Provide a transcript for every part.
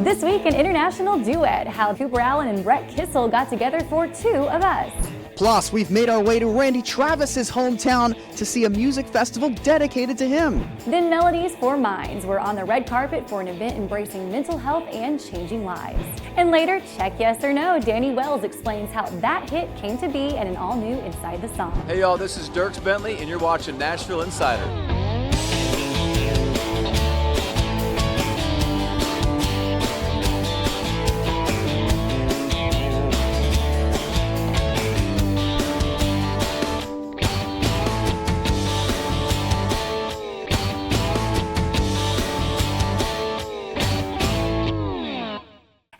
This week in International Duet, how Cooper Allen and Brett Kissel got together for Two of Us. Plus, we've made our way to Randy Travis's hometown to see a music festival dedicated to him. Then Melodies for Minds. We're on the red carpet for an event embracing mental health and changing lives. And later, Check Yes or No. Danny Wells explains how that hit came to be and an all-new Inside the Song. Hey y'all, this is Dierks Bentley and you're watching Nashville Insider.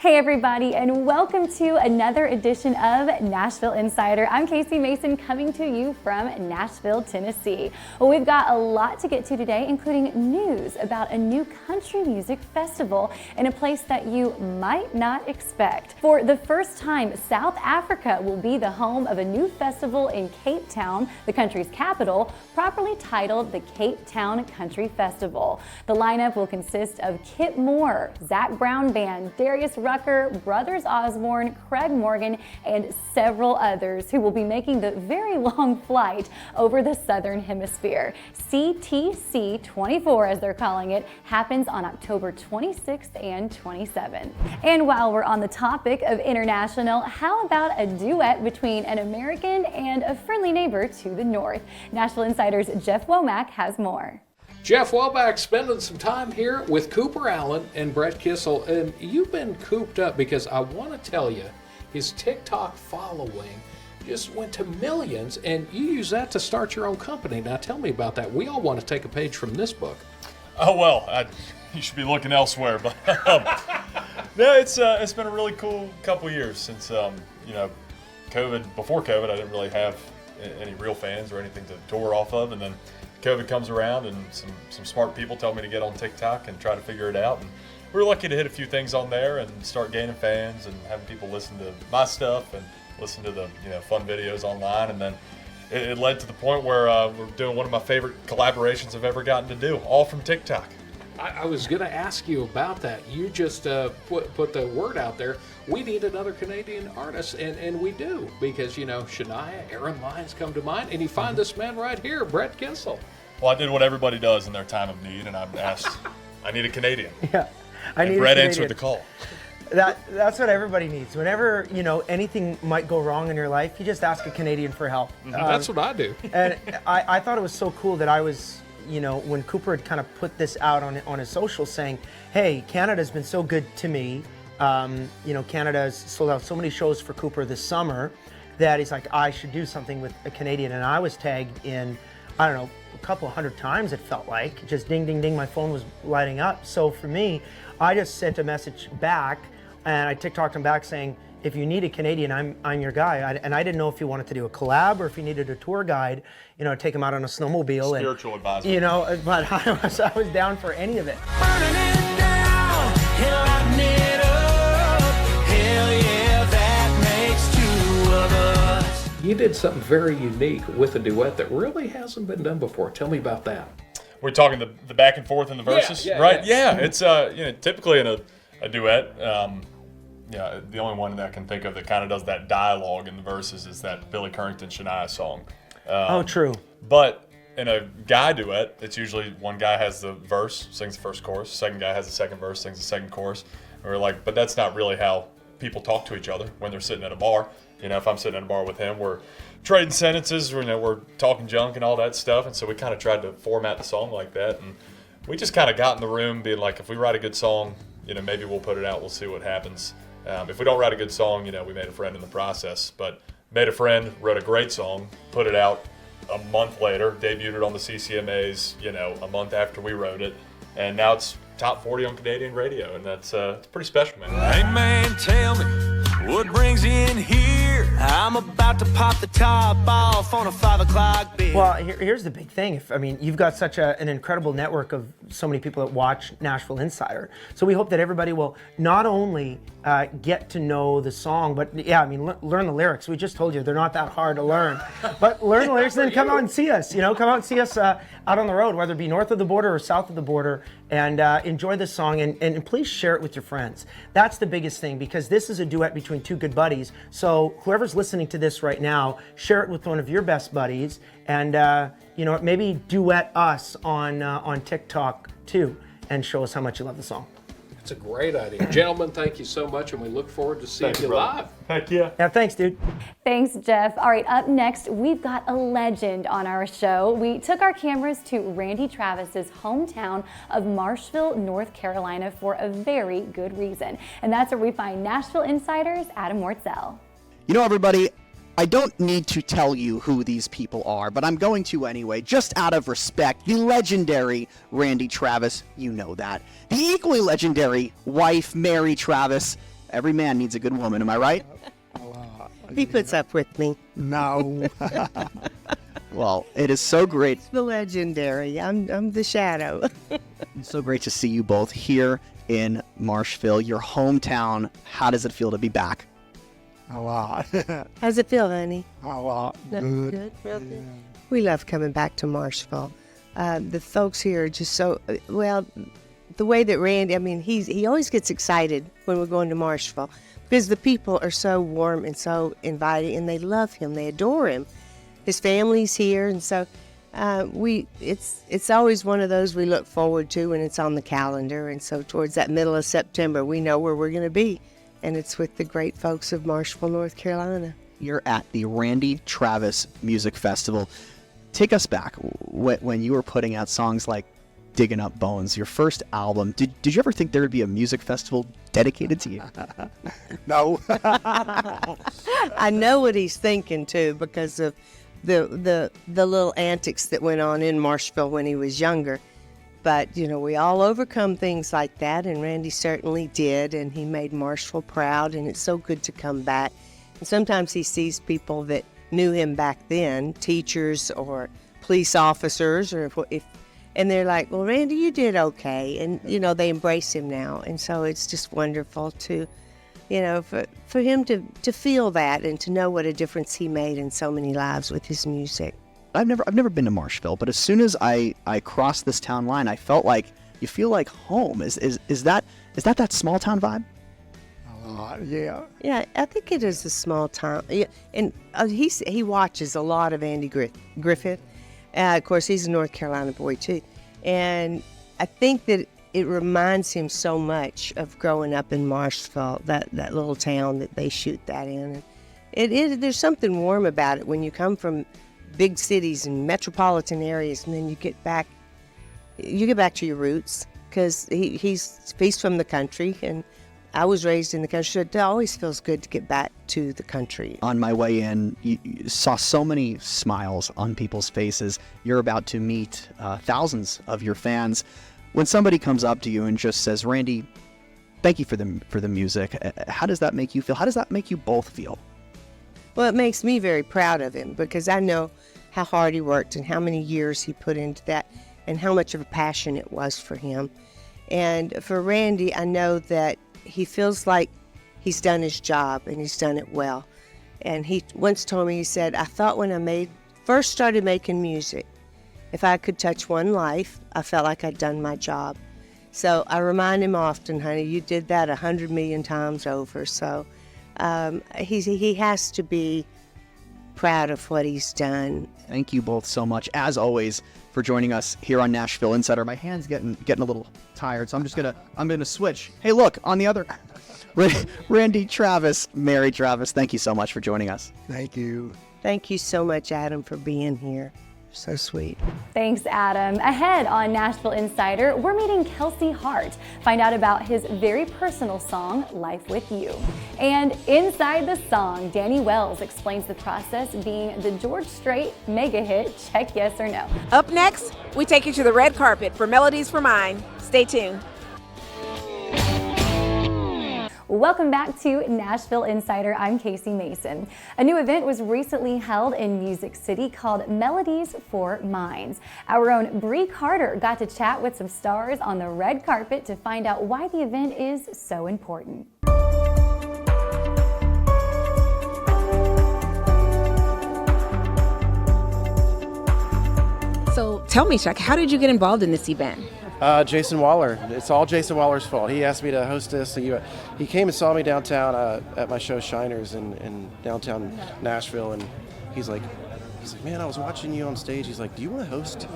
Hey everybody, and welcome to another edition of Nashville Insider. I'm Casey Mason coming to you from Nashville, Tennessee. Well, we've got a lot to get to today, including news about a new country music festival in a place that you might not expect. For the first time, South Africa will be the home of a new festival in Cape Town, the country's capital, properly titled the Cape Town Country Festival. The lineup will consist of Kip Moore, Zach Brown Band, Darius Rucker, Brothers Osborne, Craig Morgan, and several others who will be making the very long flight over the Southern Hemisphere. CTC 24, as they're calling it, happens on October 26th and 27th. And while we're on the topic of international, how about a duet between an American and a friendly neighbor to the north? Nashville Insider's Jeff Womack has more. Jeff Welbeck spending some time here with Cooper Allen and Brett Kissel, and you've been cooped up because I want to tell you, his TikTok following just went to millions, and you use that to start your own company. Now tell me about that. We all want to take a page from this book. Oh well, you should be looking elsewhere. But no, it's been a really cool couple years since COVID. Before COVID, I didn't really have any real fans or anything to tour off of, and then COVID comes around and some smart people tell me to get on TikTok and try to figure it out. And we were lucky to hit a few things on there and start gaining fans and having people listen to my stuff and listen to the fun videos online. And then it led to the point where we're doing one of my favorite collaborations I've ever gotten to do, all from TikTok. I was going to ask you about that. You just put the word out there. We need another Canadian artist, and we do, because, Shania, Aaron Lyons come to mind, and you find this man right here, Brett Kissel. Well, I did what everybody does in their time of need, and I asked, I need a Canadian. Yeah, and Brett answered the call. That's what everybody needs. Whenever, anything might go wrong in your life, you just ask a Canadian for help. That's what I do. And I thought it was so cool that I was, when Cooper had kind of put this out on his social saying, hey, Canada's been so good to me. Canada has sold out so many shows for Cooper this summer that he's like, I should do something with a Canadian. And I was tagged in, I don't know, a couple hundred times it felt like. Just ding, ding, ding, my phone was lighting up. So for me, I just sent a message back and I TikToked him back saying, if you need a Canadian, I'm your guy. And I didn't know if you wanted to do a collab or if you needed a tour guide, take him out on a snowmobile. Spiritual advisor. But I was down for any of it. Burning it down, lighting it up. Hell yeah, that makes two of us. You did something very unique with a duet that really hasn't been done before. Tell me about that. We're talking the back and forth in the verses, right? Yeah, it's typically in a duet. The only one that I can think of that kind of does that dialogue in the verses is that Billy Currington Shania song. True. But in a guy duet, it's usually one guy has the verse, sings the first chorus, second guy has the second verse, sings the second chorus. And we're like, but that's not really how people talk to each other when they're sitting at a bar. If I'm sitting at a bar with him, we're trading sentences, we're talking junk and all that stuff. And so we kind of tried to format the song like that. And we just kind of got in the room being like, if we write a good song, maybe we'll put it out, we'll see what happens. If we don't write a good song, we made a friend in the process. But made a friend, wrote a great song, put it out a month later, debuted it on the CCMAs, a month after we wrote it. And now it's top 40 on Canadian radio, and that's it's pretty special, man. Hey man, tell me, what brings you in here? I'm about to pop the top off on a 5 o'clock bid. Well, here's the big thing. You've got such an incredible network of so many people that watch Nashville Insider. So we hope that everybody will not only get to know the song, but learn the lyrics. We just told you they're not that hard to learn. But learn the lyrics and then come out and see us. Come out and see us out on the road, whether it be north of the border or south of the border. And enjoy the song, and please share it with your friends. That's the biggest thing, because this is a duet between two good buddies. So whoever's listening to this right now, share it with one of your best buddies, and maybe duet us on TikTok too, and show us how much you love the song. It's a great idea. Gentlemen, thank you so much, and we look forward to seeing you live. Heck yeah. Yeah, thanks, dude. Thanks, Jeff. All right, up next, we've got a legend on our show. We took our cameras to Randy Travis's hometown of Marshville, North Carolina for a very good reason. And that's where we find Nashville Insider's Adam Wartzel. You know, everybody, I don't need to tell you who these people are, but I'm going to anyway, just out of respect. The legendary Randy Travis, you know that. The equally legendary wife, Mary Travis. Every man needs a good woman, am I right? He puts up with me. No. Well, it is so great. The legendary. I'm the shadow. It's so great to see you both here in Marshville, your hometown. How does it feel to be back? A lot. How's it feel, honey? A lot. Good. Real good. We love coming back to Marshville. The folks here are just so, well, the way that Randy, I mean, he always gets excited when we're going to Marshville because the people are so warm and so inviting, and they love him. They adore him. His family's here, and so it's always one of those we look forward to when it's on the calendar. And so towards that middle of September, we know where we're going to be, and it's with the great folks of Marshville, North Carolina. You're at the Randy Travis Music Festival. Take us back when you were putting out songs like Digging Up Bones, your first album. Did you ever think there would be a music festival dedicated to you? No. I know what he's thinking too, because of the little antics that went on in Marshville when he was younger. But we all overcome things like that, and Randy certainly did, and he made Marshville proud, and it's so good to come back. And sometimes he sees people that knew him back then, teachers or police officers, and they're like, well, Randy, you did okay. And, they embrace him now. And so it's just wonderful to, for him to feel that and to know what a difference he made in so many lives with his music. I've never been to Marshville, but as soon as I crossed this town line, I felt like you feel like home. Is that small town vibe? A lot, yeah. Yeah, I think it is a small town. Yeah, and he watches a lot of Andy Griffith. Of course, he's a North Carolina boy too, and I think that it reminds him so much of growing up in Marshville, that little town that they shoot that in. And there's something warm about it when you come from big cities and metropolitan areas, and then you get back to your roots, because he's from the country, and I was raised in the country, so it always feels good to get back to the country. On my way in, you saw so many smiles on people's faces. You're about to meet thousands of your fans. When somebody comes up to you and just says, Randy, thank you for the music, how does that make you feel? How does that make you both feel? Well, it makes me very proud of him, because I know how hard he worked and how many years he put into that and how much of a passion it was for him. And for Randy, I know that he feels like he's done his job and he's done it well. And he once told me, he said, I thought when I first started making music, if I could touch one life, I felt like I'd done my job. So I remind him often, honey, you did that 100 million times over. So he has to be proud of what he's done. Thank you both so much, as always, for joining us here on Nashville Insider. My hand's getting a little tired, so I'm gonna switch. Hey, look, on the other, Randy Travis, Mary Travis, thank you so much for joining us. Thank you. Thank you so much, Adam, for being here. So sweet. Thanks, Adam. Ahead on Nashville Insider, we're meeting Kelsey Hart. Find out about his very personal song, Life With You. And inside the song, Danny Wells explains the process being the George Strait mega hit, Check Yes or No. Up next, we take you to the red carpet for Melodies for Mine. Stay tuned. Welcome back to Nashville Insider. I'm Casey Mason. A new event was recently held in Music City called Melodies for Minds. Our own Bree Carter got to chat with some stars on the red carpet to find out why the event is so important. So tell me, Chuck, how did you get involved in this event? Jason Waller. It's all Jason Waller's fault. He asked me to host this. He came and saw me downtown at my show Shiners in downtown Nashville, and he's like, man, I was watching you on stage. He's like, do you want to host,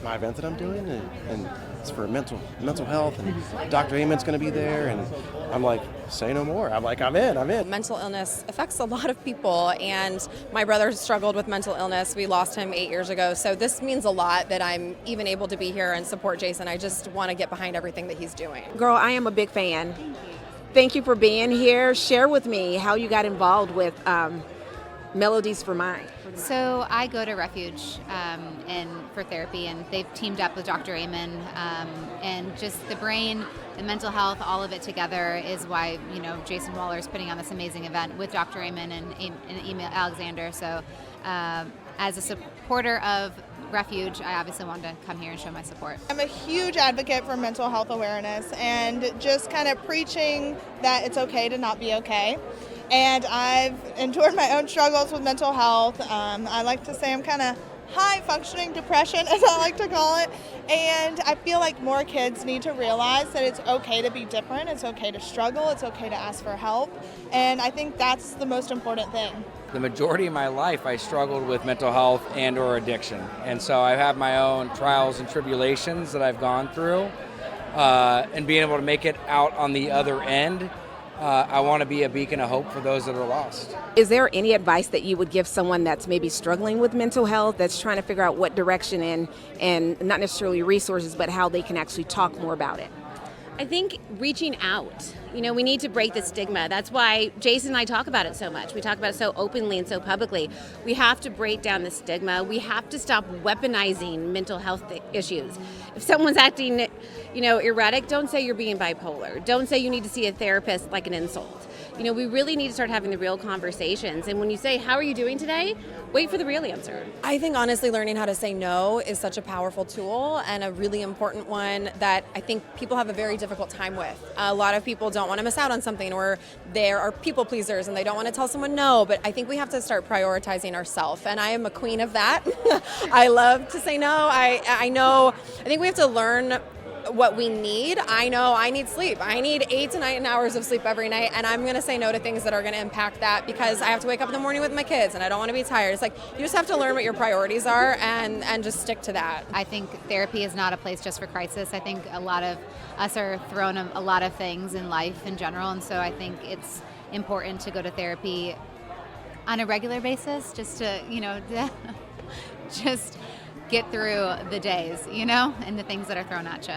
my event that I'm doing? And it's for mental health, and Dr. Amen's going to be there, and I'm like, say no more. I'm like, I'm in. Mental illness affects a lot of people, and my brother struggled with mental illness. We lost him 8 years ago, so this means a lot that I'm even able to be here and support Jason. I just want to get behind everything that he's doing. Girl, I am a big fan. Thank you for being here. Share with me how you got involved with Melodies for Mine. So I go to Refuge and for therapy, and they've teamed up with Dr. Amen, and just the brain, the mental health, all of it together is why Jason Waller is putting on this amazing event with Dr. Amen and Emil Alexander. So as a supporter of Refuge, I obviously wanted to come here and show my support. I'm a huge advocate for mental health awareness and just kind of preaching that it's okay to not be okay. And I've endured my own struggles with mental health. I like to say I'm kind of high-functioning depression, as I like to call it. And I feel like more kids need to realize that it's okay to be different, it's okay to struggle, it's okay to ask for help. And I think that's the most important thing. The majority of my life I struggled with mental health and or addiction. And so I have my own trials and tribulations that I've gone through. And being able to make it out on the other end, I want to be a beacon of hope for those that are lost. Is there any advice that you would give someone that's maybe struggling with mental health, that's trying to figure out what direction in, and not necessarily resources, but how they can actually talk more about it? I think reaching out. We need to break the stigma. That's why Jason and I talk about it so much. We talk about it so openly and so publicly. We have to break down the stigma. We have to stop weaponizing mental health issues. If someone's acting, erratic, don't say you're being bipolar. Don't say you need to see a therapist like an insult. We really need to start having the real conversations. And when you say, how are you doing today? Wait for the real answer. I think honestly learning how to say no is such a powerful tool and a really important one that I think people have a very difficult time with. A lot of people don't want to miss out on something, or there are people pleasers and they don't want to tell someone no, but I think we have to start prioritizing ourselves, and I am a queen of that. I love to say no. I think we have to learn what we need. I know I need sleep. I need 8 to 9 hours of sleep every night, and I'm going to say no to things that are going to impact that because I have to wake up in the morning with my kids and I don't want to be tired. It's like you just have to learn what your priorities are and just stick to that. I think therapy is not a place just for crisis. I think a lot of us are thrown a lot of things in life in general, and so I think it's important to go to therapy on a regular basis just to, just get through the days, and the things that are thrown at you.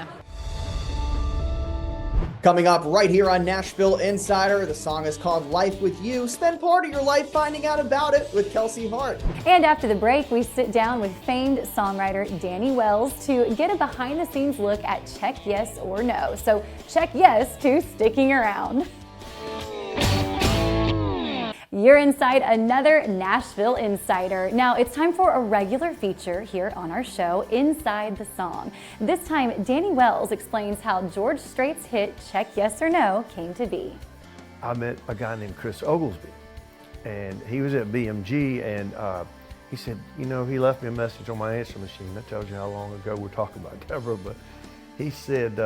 Coming up right here on Nashville Insider, the song is called Life With You. Spend part of your life finding out about it with Kelsey Hart. And after the break, we sit down with famed songwriter Danny Wells to get a behind-the-scenes look at Check Yes or No. So check yes to sticking around. You're inside another Nashville Insider. Now it's time for a regular feature here on our show, Inside the Song. This time, Danny Wells explains how George Strait's hit Check Yes or No came to be. I met a guy named Chris Oglesby, and he was at BMG, and he said, he left me a message on my answer machine. That tells you how long ago we're talking about Deborah, but he said,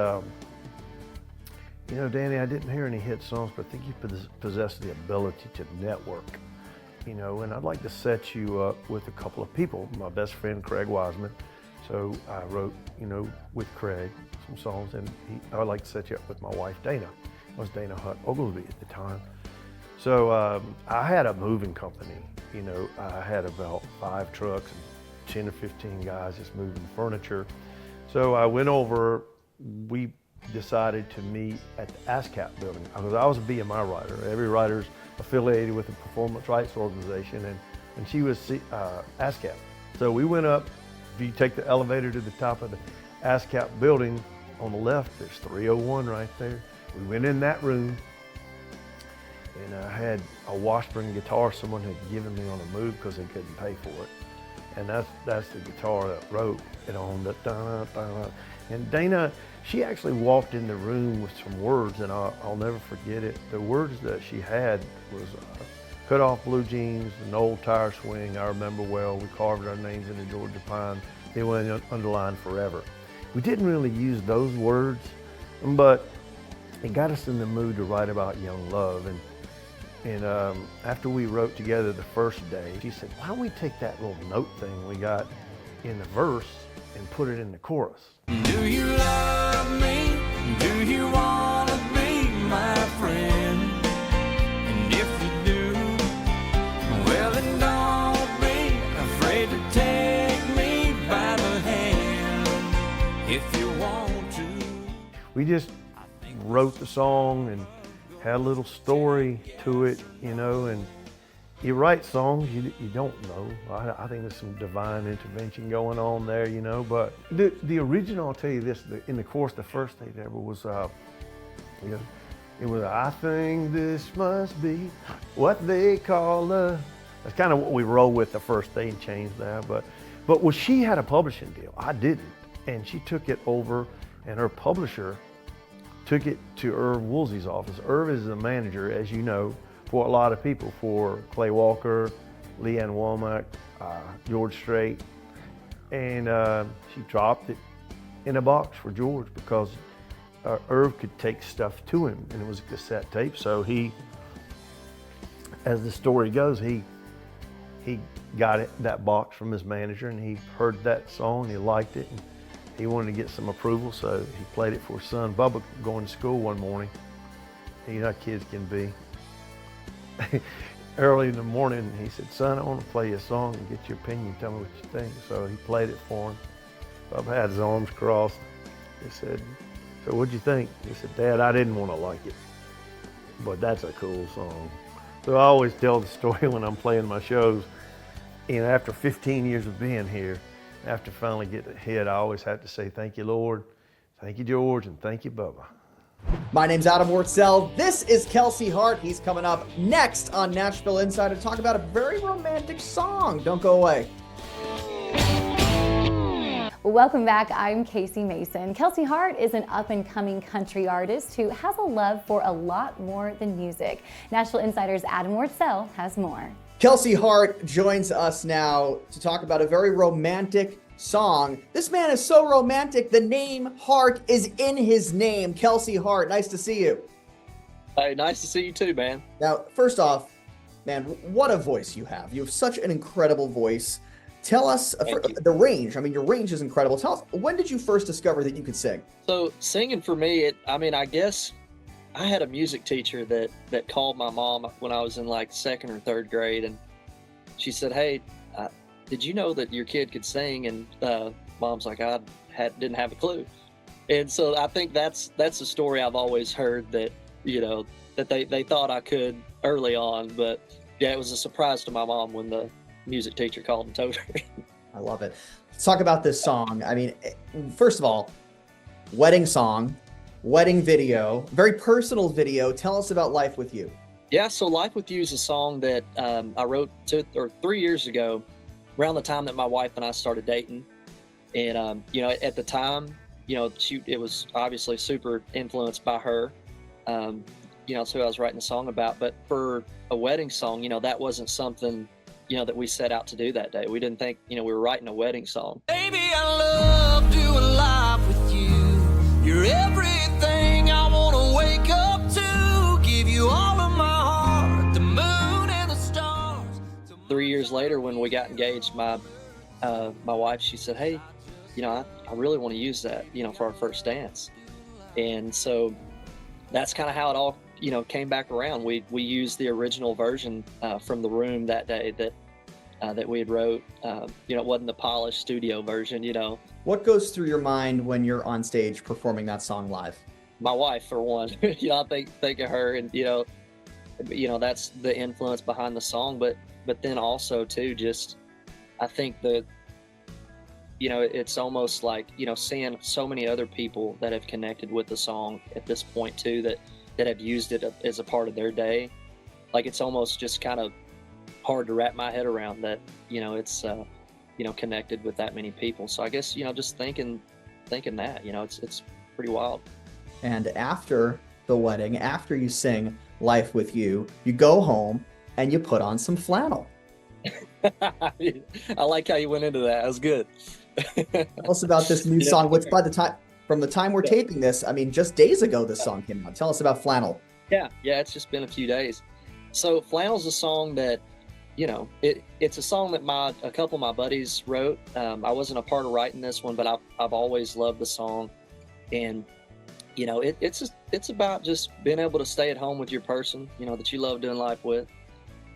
Danny, I didn't hear any hit songs, but I think you possess the ability to network, and I'd like to set you up with a couple of people. My best friend, Craig Wiseman. So I wrote, with Craig some songs, and I'd like to set you up with my wife, Dana. It was Dana Hutt Oglesby at the time. So I had a moving company. I had about 5 trucks and 10 or 15 guys just moving furniture. So I went over, we decided to meet at the ASCAP building, because I was a BMI writer. Every writer's affiliated with the Performance Rights Organization, and she was ASCAP. So we went up. If you take the elevator to the top of the ASCAP building, on the left, there's 301 right there. We went in that room, and I had a Washburn guitar someone had given me on a move because they couldn't pay for it. And that's the guitar that wrote it on the da-da-da. And Dana, she actually walked in the room with some words, and I'll never forget it. The words that she had was cut off blue jeans, an old tire swing, I remember well. We carved our names in the Georgia pine. They went underlined forever. We didn't really use those words, but it got us in the mood to write about young love. And after we wrote together the first day, she said, why don't we take that little note thing we got in the verse and put it in the chorus? Do you love me? Do you want to be my friend? And if you do, well then don't be afraid to take me by the hand if you want to. We just wrote the song and had a little story to it, you know, and you write songs you don't know. I think there's some divine intervention going on there, you know, but the original, I'll tell you this, in the chorus, the first thing ever was, you know, it was, I think this must be what they call love. That's kind of what we rolled with the first day and changed that, but well, she had a publishing deal, I didn't, and she took it over, and her publisher took it to Irv Woolsey's office. Irv is the manager, as you know, for a lot of people, for Clay Walker, Leanne Womack, George Strait, and she dropped it in a box for George because Irv could take stuff to him, and it was a cassette tape. So he, as the story goes, he got that box from his manager, and he heard that song, and he liked it, and he wanted to get some approval, so he played it for his son Bubba going to school one morning. You know how kids can be. Early in the morning, he said, son, I want to play you a song and get your opinion, tell me what you think. So he played it for him. Bubba had his arms crossed. He said, so what'd you think? He said, Dad, I didn't want to like it, but that's a cool song. So I always tell the story when I'm playing my shows. You know, after 15 years of being here, after finally getting a hit, I always have to say, thank you, Lord, thank you, George, and thank you, Bubba. My name's Adam Wartsell. This is Kelsey Hart. He's coming up next on Nashville Insider to talk about a very romantic song. Don't go away. Welcome back. I'm Casey Mason. Kelsey Hart is an up-and-coming country artist who has a love for a lot more than music. Nashville Insider's Adam Wartsell has more. Kelsey Hart joins us now to talk about a very romantic song. This man is so romantic, the name Hart is in his name. Kelsey Hart, nice to see you. Hey, nice to see you too, man. Now, first off, man, what a voice you have. You have such an incredible voice. Tell us the range. I mean, your range is incredible. Tell us, when did you first discover that you could sing? So singing for me, I guess I had a music teacher that called my mom when I was in like second or third grade, and she said, hey, did you know that your kid could sing? And mom's like, I didn't have a clue. And so I think that's the story I've always heard, that, you know, that they thought I could early on. But yeah, it was a surprise to my mom when the music teacher called and told her. I love it. Let's talk about this song. I mean, first of all, wedding song, wedding video, very personal video. Tell us about Life With You. Yeah, so Life With You is a song that I wrote 2 or 3 years ago, around the time that my wife and I started dating. And, you know, at the time, you know, it was obviously super influenced by her. You know, that's who I was writing the song about. But for a wedding song, you know, that wasn't something, you know, that we set out to do that day. We didn't think, you know, we were writing a wedding song. Baby, I love doing life with you. You're everything I want to wake up to. Give you all of my heart, the moon and the stars. 3 years later, when we got engaged, my wife, she said, hey, you know, I really want to use that, you know, for our first dance. And so that's kind of how it all, you know, came back around. We used the original version from the room that day that we had wrote. You know, it wasn't the polished studio version, you know. What goes through your mind when you're on stage performing that song live? My wife, for one. You know, I think of her, and you know, that's the influence behind the song. But then also too, just I think that, you know, it's almost like, you know, seeing so many other people that have connected with the song at this point too, that have used it as a part of their day. Like, it's almost just kind of hard to wrap my head around that, you know, it's, you know, connected with that many people. So I guess, you know, just thinking that, you know, it's pretty wild. And after the wedding, after you sing Life With You, you go home and you put on some flannel. I like how you went into that. That was good. Tell us about this new song. Which from the time we're taping this, I mean, just days ago, this song came out. Tell us about Flannel. Yeah, it's just been a few days. So Flannel's a song that, it's a song that a couple of my buddies wrote. I wasn't a part of writing this one, but I've always loved the song. And, it's about just being able to stay at home with your person, that you love doing life with.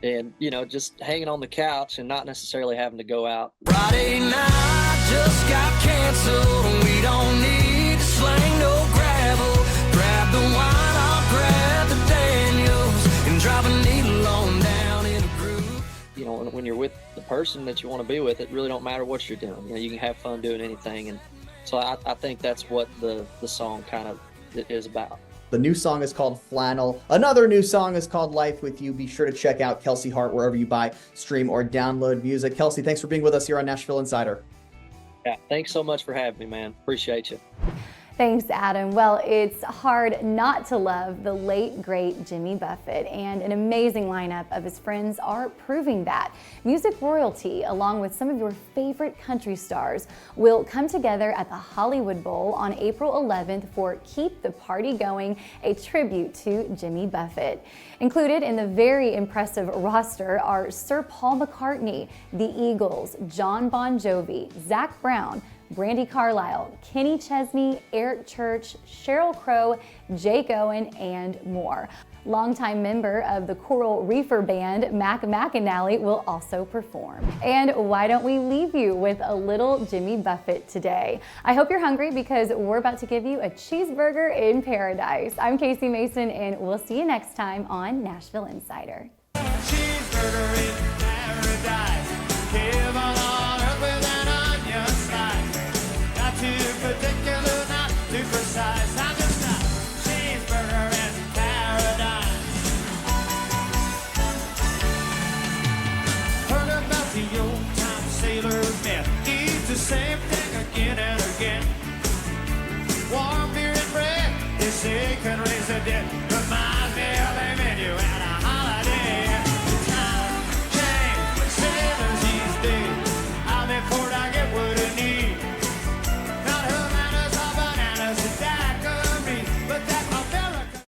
And, just hanging on the couch and not necessarily having to go out. Friday night just got canceled. We don't need to slang no gravel. Grab the wine, I'll grab the Daniels and drop a needle on down in a groove. When you're with the person that you want to be with, it really don't matter what you're doing. You can have fun doing anything. And so I think that's what the song kind of is about. The new song is called Flannel. Another new song is called Life With You. Be sure to check out Kelsey Hart wherever you buy, stream, or download music. Kelsey, thanks for being with us here on Nashville Insider. Yeah, thanks so much for having me, man. Appreciate you. Thanks, Adam. Well, it's hard not to love the late, great Jimmy Buffett, and an amazing lineup of his friends are proving that. Music royalty, along with some of your favorite country stars, will come together at the Hollywood Bowl on April 11th for Keep the Party Going, a tribute to Jimmy Buffett. Included in the very impressive roster are Sir Paul McCartney, the Eagles, John Bon Jovi, Zac Brown, Brandi Carlile, Kenny Chesney, Eric Church, Sheryl Crow, Jake Owen, and more. Longtime member of the Coral Reefer Band, Mac McAnally, will also perform. And why don't we leave you with a little Jimmy Buffett today? I hope you're hungry because we're about to give you a cheeseburger in paradise. I'm Casey Mason, and we'll see you next time on Nashville Insider. Cheeseburger in paradise. Heaven on earth with an onion slice. Not too particular, not too precise. I'm just a cheeseburger in paradise. Heard about the old-time sailor man. Eats the same thing again and again. Warm beer and bread, they say can raise the dead.